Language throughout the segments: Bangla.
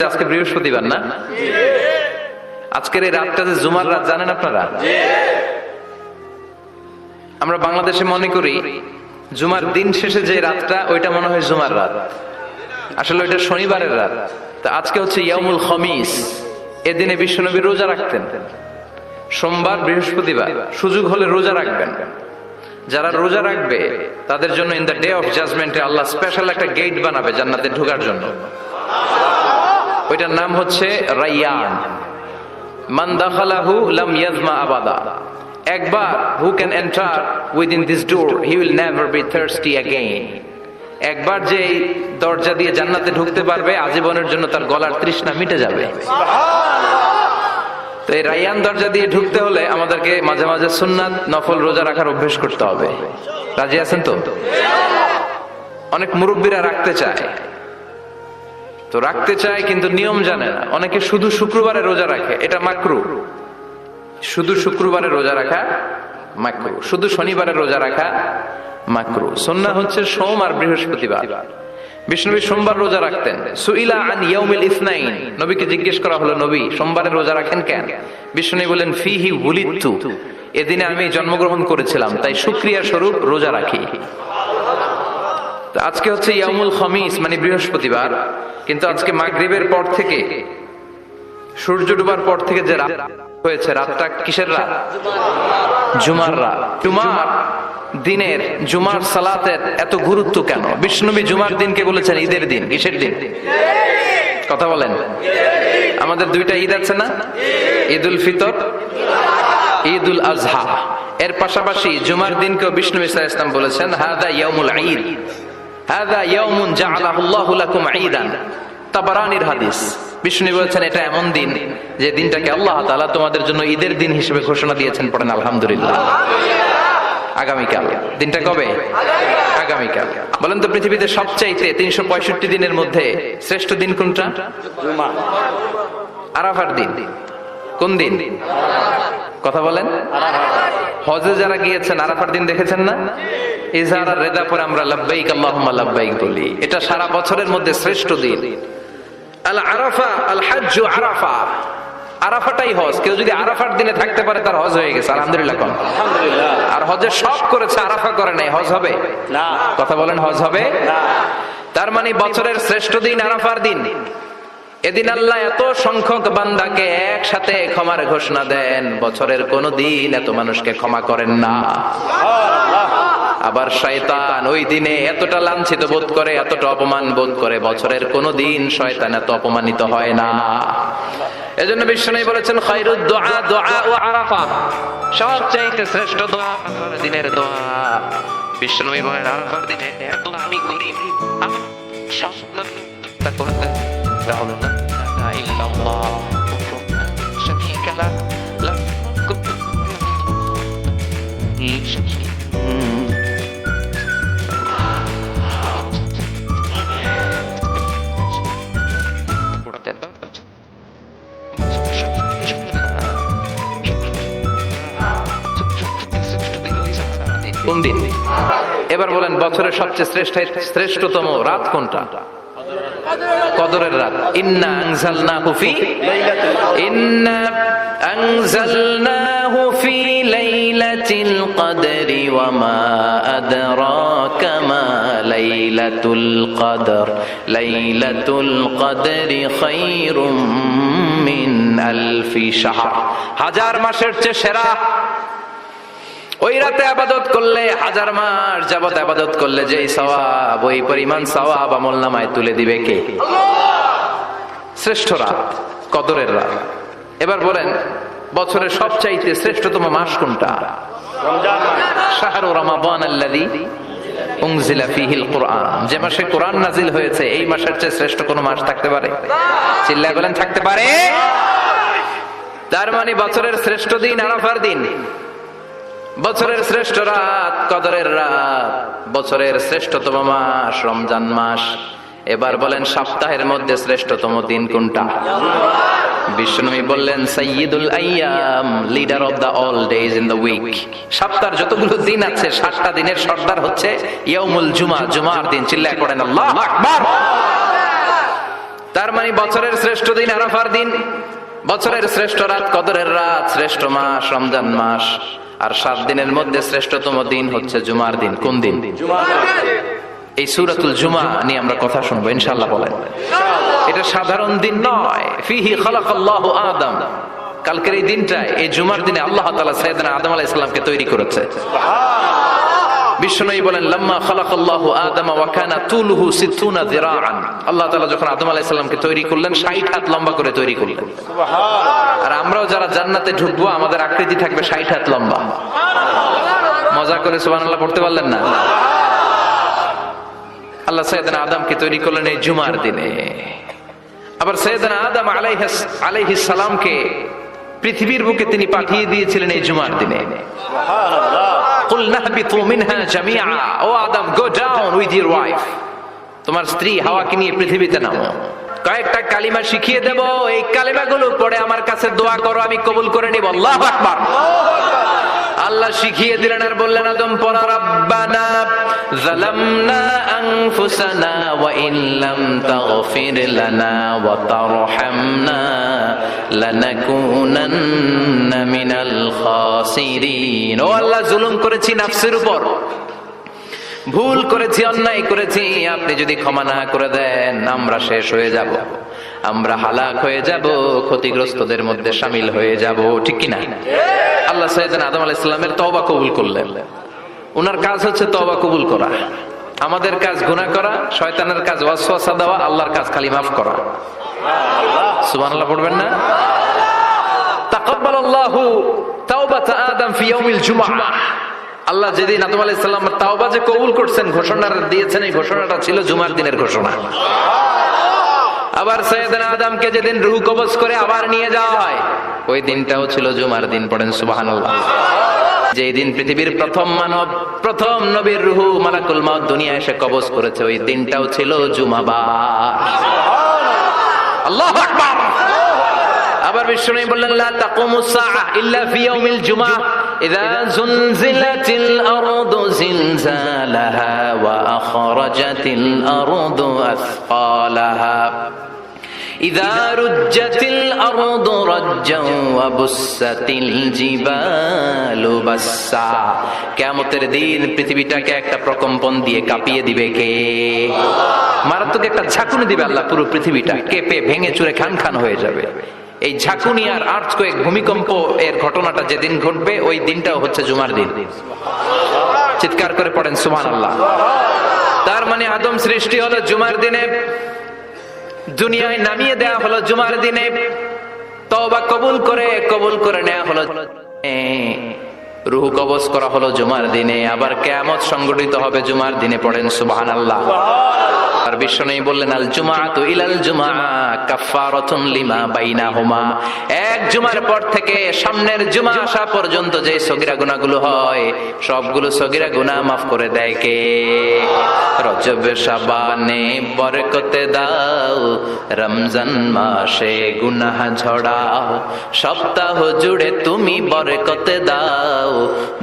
আজকে বৃহস্পতিবার না? আজকের এই রাতটা যে জুমার রাত জানেন আপনারা? আমরা বাংলাদেশে মনে করি জুমার দিন শেষে যে রাতটা ওইটা মনে হয় জুমার রাত, আসলে ওইটা শনিবারের রাত। তা আজকে হচ্ছে ইয়াউমুল খমিস। এদিনে বিশ্বনবী রোজা রাখতেন, সোমবার বৃহস্পতিবার সুযোগ হলে রোজা রাখবেন। যারা রোজা রাখবে তাদের জন্য ইন দ্য ডে অফ জাজমেন্টে আল্লাহ স্পেশাল একটা গেট বানাবে জান্নাতে ঢোকার জন্য। ওইটার নাম হচ্ছে রাইয়ান। মান দাখালাহু লাম ইয়াজমা আবাদা। একবার who can enter within this door he will never be thirsty again. একবার যে দরজা দিয়ে জান্নাতে ঢুকতে পারবে আজীবনের জন্য তার গলার তৃষ্ণা মিটে যাবে। তো এই রাইয়ান দরজা দিয়ে ঢুকতে হলে আমাদেরকে মাঝে মাঝে সুন্নাত নফল রোজা রাখার অভ্যেস করতে হবে। রাজি আছেন তো? অনেক মুরব্বীরা রাখতে চায়, তো রাখতে চায় কিন্তু নিয়ম জানে না। অনেকে শুধু শুক্রবারে রোজা রাখে, এটা মাকরু। শুধু শুক্রবারে রোজা রাখা মাকরু, শুধু শনিবারে রোজা রাখা মাকরু। সুন্নাহ হচ্ছে সোম আর বৃহস্পতিবার। বিষ্ণুনবী সোমবার রোজা রাখতেন। সুইলা আন ইয়াউমিল ইসনাইন, নবীকে জিজ্ঞেস করা হলো, নবী সোমবারে রোজা রাখেন কেন? বিষ্ণুনবী বলেন, ফিহি উলিদতু, এদিনে আমি জন্মগ্রহণ করেছিলাম, তাই শুকরিয়া স্বরূপ রোজা রাখি। আজকে হচ্ছে ইয়াউমুল খমিস মানে বৃহস্পতিবার, কিন্তু আজকে মাগরিবের পর থেকে সূর্য ডুবার পর থেকে যে রাত হয়েছে, রাতটা কিসের রাত? জুমার রাত। জুমার দিনের জুমার সালাতের এত গুরুত্ব কেন? বিষ্ণুনবী জুমার দিনকে বলেছেন ঈদের দিন। কিসের দিন? কথা বলেন। আমাদের দুইটা ঈদ আছে না? ঈদুল ফিতর, ঈদুল আজহা। এর পাশাপাশি জুমার দিনকেও বিষ্ণু সাল্লাল্লাহু আলাইহি ওয়াসাল্লাম বলেছেন হাদা ইয়াউমুল ঈদ, হাদা ইয়াউমুন জাআলাহুল্লাহু লাকুম ঈদান। তাবারানির হাদিস। বিষ্ণু বলেছেন এটা এমন দিন যে দিনটাকে আল্লাহ তাআলা তোমাদের জন্য ঈদের দিন হিসেবে ঘোষণা দিয়েছেন। পড়েন আলহামদুলিল্লাহ। আগামীকাল। দিনটা কবে? আগামীকাল। বলেন তো পৃথিবীতে সবচাইতে 365 দিনের মধ্যে শ্রেষ্ঠ দিন কোনটা? জুমা। আরাফার দিন। কোন দিন? কথা বলেন। হজে যারা গিয়েছেন আরাফার দিন দেখেছেন না? ইজহার আর রেদা পরে আমরা লাব্বাইক আল্লাহুম্মা লাব্বাইক বলি। এটা সারা বছরের মধ্যে শ্রেষ্ঠ দিন। আল আরাফা আল হজ্জ আরাফা। আরাফাটাই হজ। কেউ যদি আরাফার দিনে থাকতে পারে তার হজ হয়ে গেছে। আলহামদুলিল্লাহ কোন? আলহামদুলিল্লাহ। আর হজে সব করেছে, আরাফা করে নাই, হজ হবে না। কথা বলেন, হজ হবে না। তার মানে বছরের শ্রেষ্ঠ দিন আরাফার দিন। এদিন আল্লাহ এত সংখ্যক বান্দাকে একসাথে ক্ষমার ঘোষণা দেন, বছরের কোন দিন এত মানুষকে ক্ষমা করেন না। আবার শয়তান ওই দিনে এতটা লাঞ্ছিত বোধ করে, এতটা অপমান বোধ করে, বছরের কোন দিন শয়তান এত অপমানিত হয় না। এজন্য বিশ্বনবী বলেছেন খায়রুদ দুআ দুআ ও আরাফা, সবচেয়ে শ্রেষ্ঠ দোয়া আরাফার দিনের দোয়া। বিশ্বনবী বলেন আরাফার দিনে এত আমি করি সবটা করতে তাহলে না ইল্লাল্লাহ শারীকা লা কোন দিন? এবার বলেন বছরের সবচেয়ে শ্রেষ্ঠতম রাত কোনটা? কদরের রাত। ইন্না আনজালনাহু ফি লাইলাতিল কদরি ওয়া মা আদরাকা মা লাইলাতুল কদর লাইলাতুল কদরি খায়রুম মিন আলফি শাহর। হাজার মাসের চেয়ে সেরা। ওই রাতে আবাদত করলে, হাজার মাস যাবত আবাদত করলে যেই সওয়াব, ওই পরিমাণ সওয়াব আমলনামায় তুলে দিবে কে? শ্রেষ্ঠ রাত কদরের রাত। এবার বলেন বছরের সবচাইতে শ্রেষ্ঠতম মাস কোনটা? রমজান মাস। শাহরু রমাদান আল্লাযী উনজিলা ফীহিল কুরআন। যে মাসে কোরআন নাজিল হয়েছে, এই মাসের চেয়ে শ্রেষ্ঠ কোন মাস থাকতে পারে? চিল্লায় বলেন থাকতে পারে? তার মানে বছরের শ্রেষ্ঠ দিন আরাফার দিন, বছরের শ্রেষ্ঠ রাত কদরের রাত, বছরের শ্রেষ্ঠতম মাস রমজান মাস। এবার বলেন সপ্তাহের মধ্যে শ্রেষ্ঠতম দিন কোনটা? বিশ্বনবী বললেন সাইয়্যিদুল আইয়াম, leader of the all days in the week. সপ্তাহের যতগুলো দিন আছে 7টা দিনের সর্দার হচ্ছে ইয়াউমুল জুমা, জুমার দিন। চিল্লায় পড়েন আল্লাহু আকবার। তার মানে বছরের শ্রেষ্ঠ দিন আরাফার দিন, বছরের শ্রেষ্ঠ রাত কদরের রাত, শ্রেষ্ঠ মাস রমজান মাস, আর 7 দিনের মধ্যে শ্রেষ্ঠতম দিন হচ্ছে জুমার দিন। কোন দিন? এই সূরাতুল জুমা নিয়ে আমরা কথা শুনবো ইনশাআল্লাহ। বলেন, এটা সাধারণ দিন নয়। ফিহি খালাকাল্লাহু আদম, কালকের এই দিনটা, এই জুমার দিনে আল্লাহ তাআলা সাইয়েদনা আদম আলাইহিস সালামকে তৈরি করেছে। বিশ্বনবী বলেন, লাম্মা খালাকাল্লাহু আদম ওয়া কানা তুলুহু 60 যিরাআন, আল্লাহ তাআলা যখন আদম আলাইহিস সালামকে তৈরি করলেন 60 হাত লম্বা করে তৈরি করলেন। সুবহানাল্লাহ। আর আমরাও যারা জান্নাতে ঢুকবো আমাদের আকৃতি থাকবে 60 হাত লম্বা। মজা করে সুবহানাল্লাহ পড়তে পারলেন না? আল্লাহ সাইয়েদনা আদমকে তৈরি করলেন এই জুমার দিনে। আবার সাইয়েদনা আদম আলাইহিস সালামকে পৃথিবীর বুকে তিনি পাঠিয়ে দিয়েছিলেন এই জুমার দিনে। সুবহানাল্লাহ। কুল নাহবিতু মিনহা জামিআ, O Adam, go down with your wife, তোমার স্ত্রী হাওয়াকে নিয়ে পৃথিবীতে নামো। কয়েকটা কালিমা শিখিয়ে দেব, এই কালিমাগুলো পড়ে আমার কাছে দোয়া করো, আমি কবুল করে নিব। আল্লাহু আকবার। আল্লাহ শিখিয়ে দিলেন আর বললেন, আদম পড়া, রাব্বানা যালামনা আনফুসানা ওয়া ইন লাম তাগফির লানা ওয়া তারহামনা লানাকুনান্না মিনাল খাসিরিন। ও আল্লাহ, জুলুম করেছি নাফসের উপর, ভুল করেছি, অন্যায় করেছি, আপনি যদি ক্ষমা না করে দেন আমরা শেষ হয়ে যাব, আমরা হালাক হয়ে যাব, ক্ষতিগ্রস্তদের মধ্যে শামিল হয়ে যাব। ঠিক কি না? আল্লাহ সাইয়েদনা আদম আলাইহিস সালামের তওবা কবুল করলেন। ওনার কাজ হচ্ছে তওবা কবুল করা, আমাদের কাজ গুনাহ করা, শয়তানের কাজ ওয়াসওয়াসা দেওয়া, আল্লাহর কাজ খালি মাফ করা। সুবহানাল্লাহ পড়বেন না? তাকাব্বালাল্লাহু তাওবাতা আদম ফি ইয়াউমিল জুমআহ। আল্লাহ যেদিন আদম আলাইহিস সালামের তাওবা যে কবুল করছেন, ঘোষণা দিয়েছেন, এই ঘোষণাটা ছিল জুমার দিনের ঘোষণা। আবার সাইয়েদনা আদমকে যেদিন রূহ কবজ করে আবার নিয়ে যাওয়া হয়, ওই দিনটাও ছিল জুমার দিন। পড়েন সুবহানাল্লাহ। যেই দিন পৃথিবীর প্রথম মানব, প্রথম নবীর রূহ মালাকুল মউত দুনিয়ায় এসে কবজ করেছে, ওই দিনটাও ছিল জুমাবার। আল্লাহু আকবার। আবার বিশ্বনবী বললেন, লা তাকুমুস সাআহ ইল্লা ফি ইয়াউমিল জুমআহ ইযা যুলজিলাতিল আরদু জিলজালাহা ওয়া আখরাজাতিল আরদু আসফালাহা ইযা রুজ্জাতিল আরদু রাজ্জান ওয়া বুসাতিল জিবালু বাসসা। কিয়ামতের দিন পৃথিবীটাকে একটা প্রকম্পন দিয়ে কাঁপিয়ে দিবে কে? মারাত্মক একটা ঝাঁকুনি দিবে আল্লাহ, পুরো পৃথিবীটা কেঁপে ভেঙে চুরে খান খান হয়ে যাবে। এই ঝাঁকুনি আর আর্থকোয়েক, ভূমিকম্প এর ঘটনাটা যেদিন ঘটবে, ওই দিনটাও হচ্ছে জুমার দিন। চিৎকার করে পড়েন সুবহানাল্লাহ। তার মানে আদম সৃষ্টি হলো জুমার দিনে, দুনিয়ায় নামিয়ে দেয়া হলো জুমার দিনে, তওবা কবুল করে নেওয়া হলো, রূহ কবজ করা হলো জুমার দিনে, আবার কিয়ামত সংগঠিত হবে জুমার দিনে। পড়েন সুবহানাল্লাহ। আর বিশ্বনবী বললেন, আল জুমআতু ইলাল জুমআ কাফফারাতুন লিমা বাইনাহুমা। এক জুমার পর থেকে সামনের জুমা আসা পর্যন্ত যে সগীরা গুনাহগুলো হয়, সবগুলো সগীরা গুনাহ মাফ করে দেয় কে? রজব শাবানে বরকতে দাও, রমজান মাসে গুনাহ ঝড়াও, সপ্তাহ জুড়ে তুমি বরকতে দাও,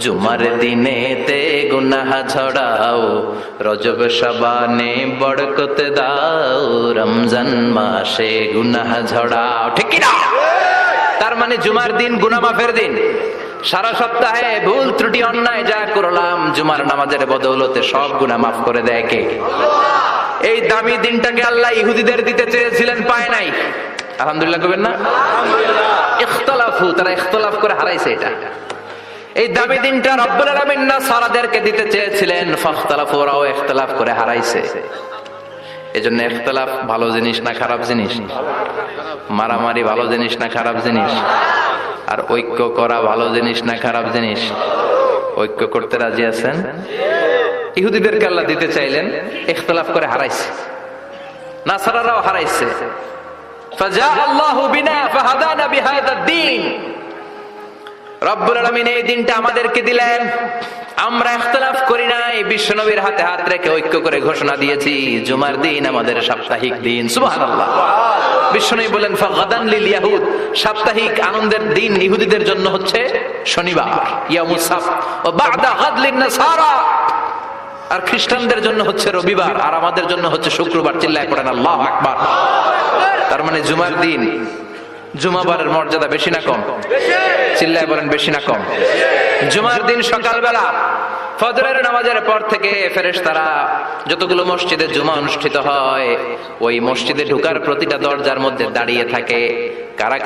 জুমার দিনেতে গুনাহ ঝড়াও, রজব শাবানে বরকতে দাও, রমজান মাসে গুনাহ ঝড়াও। ঠিক কি না? তার মানে জুমার দিন গুনাহ মাফের দিন। সারা সপ্তাহে ভুল ত্রুটি অন্যায় যা করলাম, জুমার নামাজের বদৌলতে সব গুনাহ মাফ করে দেয় কে? এই দামি দিনটাকে আল্লাহ ইহুদিদের দিতে চেয়েছিলেন, পায় নাই। আলহামদুলিল্লাহ কবেন না? ইখতিলাফু, তারা ইখতিলাফ করে হারাইছে এটা। এই দামি দিনটা রব্বুল আলামিন নাসারাদেরকে দিতে চেয়েছিলেন, ফাখতালাফু, ওরাও ইখতিলাফ করে হারাইছে। এজন্য ইখতিলাফ ভালো জিনিস না খারাপ জিনিস? মারামারি ভালো জিনিস না খারাপ জিনিস? আর ঐক্য করা ভালো জিনিস না খারাপ জিনিস? ঐক্য করতে রাজি আছেন? ইহুদিদেরকে আল্লাহ দিতে চাইলেন, ইখতিলাফ করে হারাইছে, নাসারারাও হারাইছে। ফাজা আল্লাহু বিনা ফাহাদানা বিহাদা দ্বীন। রব্বুল আলামিন এই দিনটা আমাদেরকে দিলেন, আমরা ইখতিলাফ করি নাই, বিশ্বনবীর হাতে হাত রেখে ঐক্য করে ঘোষণা দিয়েছি জুমার দিন আমাদের সাপ্তাহিক দিন। সুবহানাল্লাহ। বিশ্বনবী বলেন, ফাগাদান লিল ইয়াহুদ, সাপ্তাহিক আনন্দের দিন ইহুদিদের জন্য হচ্ছে শনিবার, ইয়াউমুস সাbt, ওয়া বা'দা গাদ লিন নাসারা, আর খ্রিস্টানদের জন্য হচ্ছে রবিবার, আর আমাদের জন্য হচ্ছে শুক্রবার। চিল্লায় পড়েন আল্লাহু আকবার। তার মানে জুমার দিন জুমাবারের মর্যাদা বেশি না কম? চিল্লায় বলেন বেশি না কম? জুমার দিন সকালবেলা ফজরের নামাজের পর থেকে ফেরেশতারা যতগুলো মসজিদে জুমা অনুষ্ঠিত হয় ওই মসজিদে ঢোকার প্রতিটা দরজার মধ্যে দাঁড়িয়ে থাকে। কারা কারা